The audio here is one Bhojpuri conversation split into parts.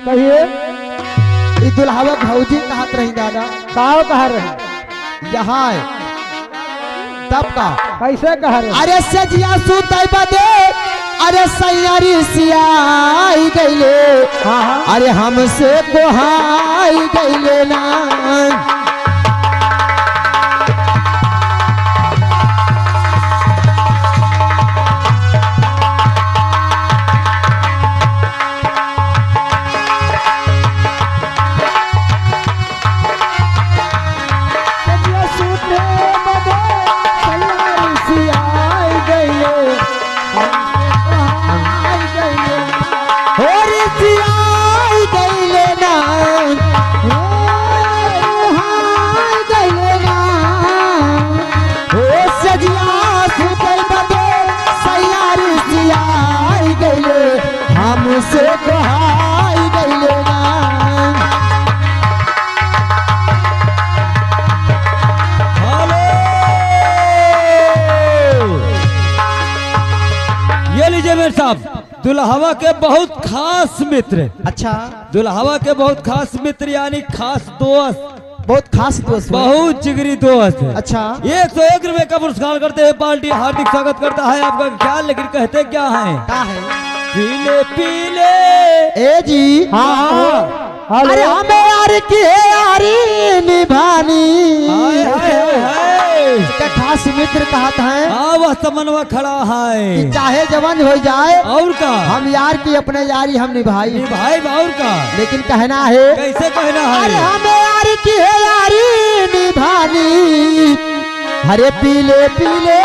कहिए। ई दुल्हावा भौजी कहत रही दादा। काव कह रहे यहाँ तब का कैसे कह रहे? अरे सजिया सुतई बदे अरे सैयारी सियाई गईले। हाँ हाँ अरे हमसे कोहाई गईले ना। हमसे कोहाई गईले ना। ये लीजिए मेरे साहब, दुल्हावा के बहुत खास मित्र। अच्छा दुल्हावा के बहुत खास मित्र यानी खास दोस्त, बहुत खास दोस्त, बहुत जिगरी दोस्त है। अच्छा 101 रुपए का पुरस्कार करते हैं पार्टी। हार्दिक स्वागत करता है आपका ख्याल। लेकिन कहते क्या है? क्या है? पीले पीले ए जी। हाँ हाँ अरे हमें यार की है यारी निभानी। हाय हाय हाय। इसका खास मित्र कहता है वह समनवा खड़ा है कि चाहे जवान हो जाए और का हम यार की अपने यारी हम निभाई। भाई और का लेकिन कहना है कैसे कहना अरे है? हमें यार की है यारी निभानी। हरे पीले पीले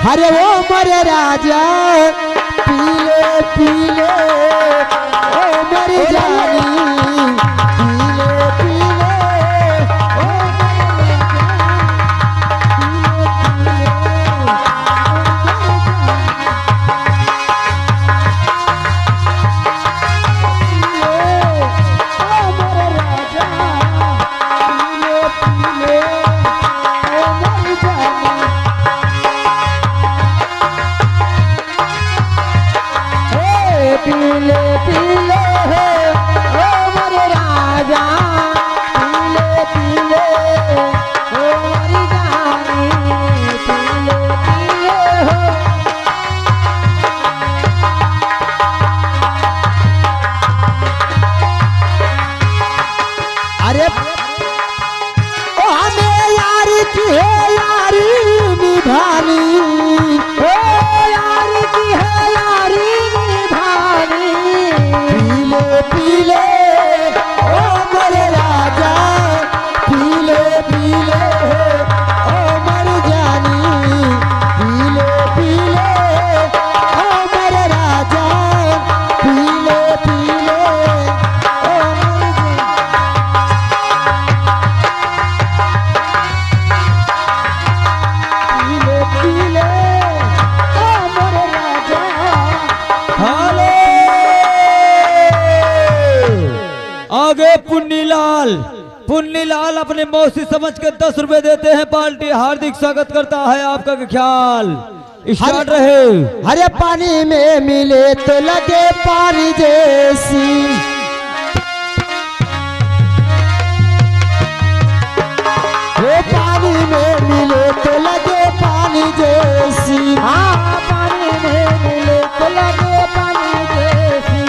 हरे वो मरे राजा पीले पीले ओ मरी जानी। पीले पीले ओ मरे राजा पीले पीले ओ मरी जानी। पीले पीले है ओ मरे राजा पीले पीले ओ मरी जानी। पीले पीले हो अरे ओ हमें यार की है यारी निभानी। ओ यार की है यारी पीले पीले ओ मरे राजा पीले पीले ओ मर जानी। पीले पीले ओ मरे राजा पीले पीले ओ मर पीले पीले ओ मरे राजा। हेलो आगे पुन्नीलाल अपने मौसी समझ के 10 रुपए देते हैं पार्टी। हार्दिक स्वागत करता है आपका ख्याल। स्टार्ट रहे। हरे पानी में मिले तो लगे पानी जैसी। वो पानी में मिले तो लगे पानी जैसी। हाँ पानी में मिले तो लगे पानी जैसी।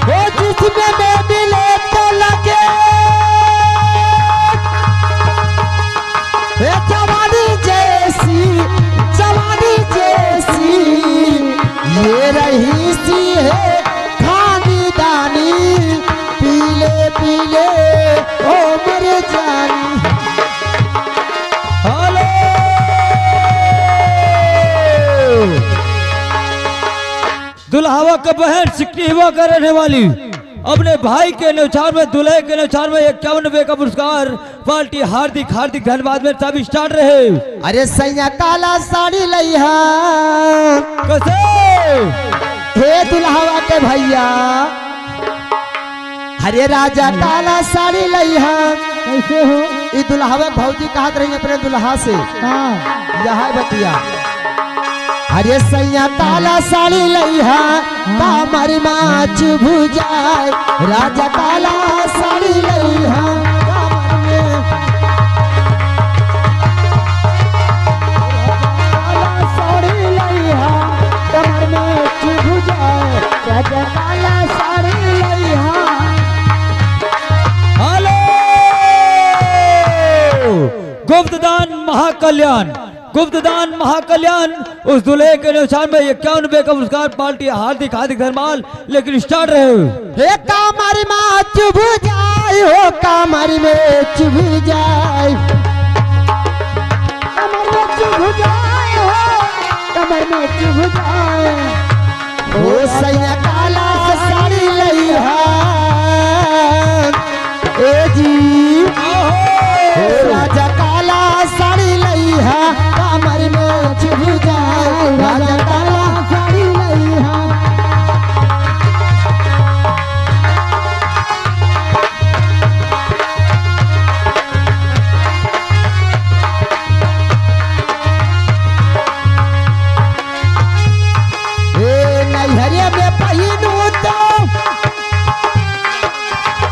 वो जिसमें में मिले तो लगे जवानी जैसी जवानी जैसी। ये रही सी है खानी दानी पीले पीले ओ मरे जानी। हेलो दुल्हावा का बहन सिकनीवा का रहने वाली अपने भाई के न्यौछावर में दूल्हे के न्यौछावर में 51 रुपए का पुरस्कार पार्टी। हार्दिक हार्दिक धन्यवाद। में सब स्टार्ट रहे। अरे सैया काला साड़ी लइहा कैसे हे दुल्हावा के भैया। हरे राजा काला साड़ी लइहा। कैसे हो? ई दुल्हावा भौजी कहत रही अपने दुल्हा से। हाँ यह बतिया अरे सैया काला साड़ी लइहा कामर माच भुजाए राजा काला साड़ी लइहा कामर में काला साड़ी लइहा कमर में भुजाए राजा काला साड़ी लइहा। हेलो गुप्तदान महाकल्याण, गुप्तदान महाकल्याण उस दूल्हे के अनुसार में 51 रुपए का पुरस्कार पार्टी हार्दिक हार्दिक धन्यवाद। लेकिन स्टार्ट रहे हे कामर में चुभ जाए हो कामर में चुभ जाए कमर में चुभ जाए हो कमर में चुभ जाए ओ सैया काला साड़ी लइहा ए जी ओ राजा काला साड़ी लइहा कमर में चुभ जाए राजा काला साड़ी लइहा। नैहरे में पहिनू तो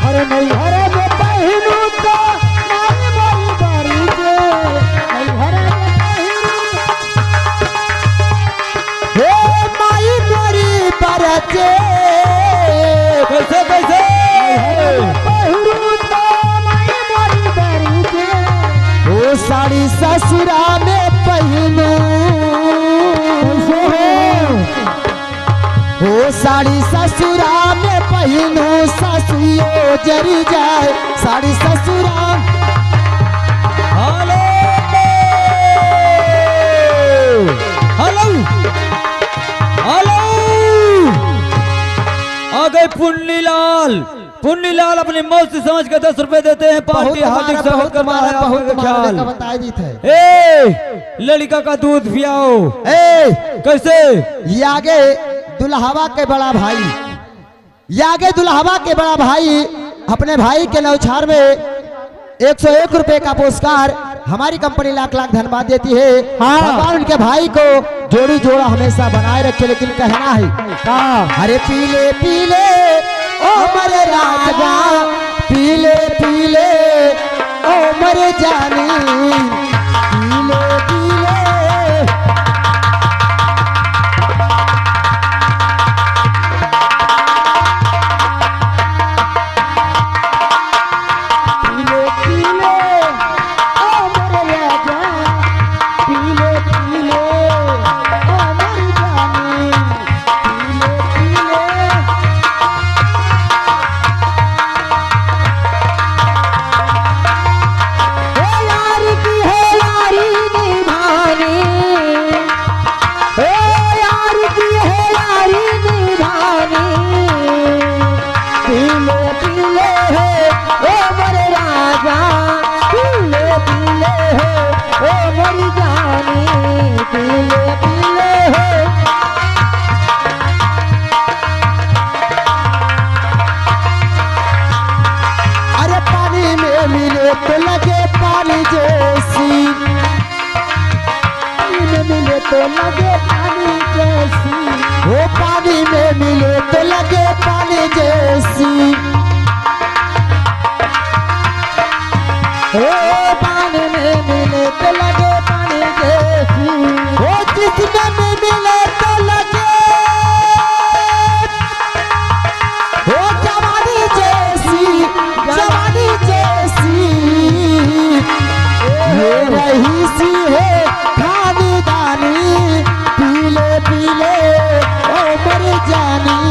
अरे नैहरे में पहिनू तो नाई मोरी बारी के नैहरे में पहिनू हे माई मोरी बरचे कैसे कैसे पहिनू तो माई मोरी बारी के ओ साड़ी ससुरा में पहिनू ओ साड़ी ससुरा में पहिनू ससुयो जरी जाए साड़ी ससुरा। हेलो हेलो हेलो आ गए पुन्नीलाल, पुन्नीलाल अपनी मौत से समझ कर 10 रुपए देते हैं। पार्टी हार्दिक स्वागत करना है आपका ख्याल। बताया जी थे ए लड़का का दूध पियाओ। ए कैसे ये आगे दुल्हावा के बड़ा भाई, ये आगे दुल्हावा के बड़ा भाई अपने भाई के न्यौछावर में 101 रुपए का पुरस्कार हमारी कंपनी लाख लाख धन्यवाद देती है। भगवान उनके भाई को जोड़ी जोड़ा हमेशा बनाए रखे। लेकिन कहना है अरे पीले पीले ओ मरे राजा पीले पीले ओ मरे जानी पीले पीले तो लगे पानी जैसी मिले तो लगे पानी जैसी वो पानी में मिले तो लगे पानी जैसी ओ पानी में मिले तो लगे पानी जैसी वो जिसमें में मिले तो लगे वो जवानी जैसी जवानी जैसी ये रही सी है खानदानी पीले पीले ओ मर जानी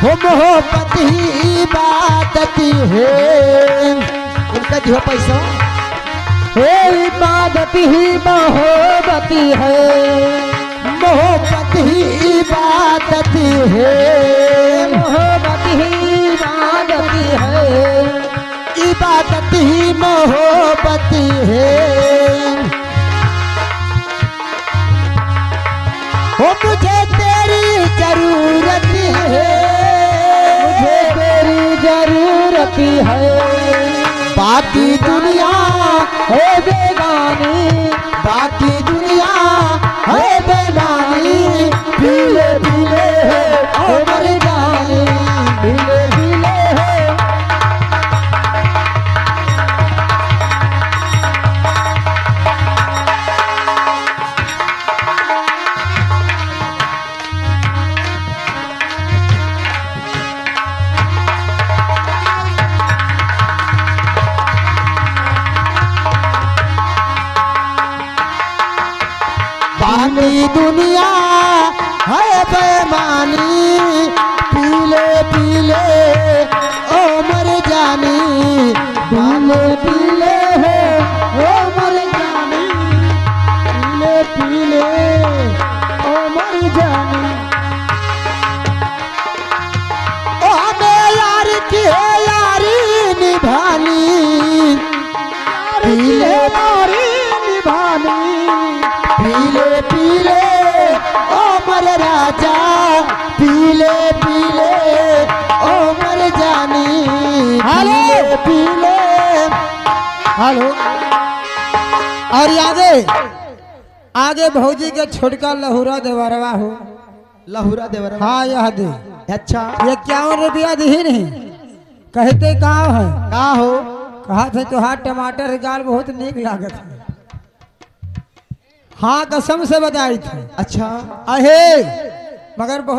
हो मोहब्बत ही इबादत है। उनका दियो पैसा हे इबादत ही मोहब्बत है, मोहब्बत ही इबादत है। मोहब्बत ही इबादत है, इबादत ही मोहब्बत है। हो मुझे तेरी जरूरत है, मुझे तेरी जरूरत है। बाकी दुनिया है बेगानी, बाकी दुनिया है बेगानी। पीले पीले है ओ मर जानी, पीले पीले है। बाकी दुनिया है बेमानी। पीले पीले ओ मर जानी, पीले पीले है ओ मर जानी, पीले पीले ओ मर जानी। ओ हमें यार की है यारी निभानी। पीले नारी निभानी, पीले पीले ओ मर राजा, पीले पीले ओ मर जानी। पीले पीले। हेलो। और आगे भौजी के छोटका लहुरा देवरवा हो। लहुरा देवरवा हाँ यह दे। अच्छा ये 51 रुपया दी नहीं, कहते कहाँ है? का हो? कहा थे तुहार टमाटर गाल बहुत नीक लागत है। हाँ कसम से बताई थी। अच्छा अहे मगर बहुत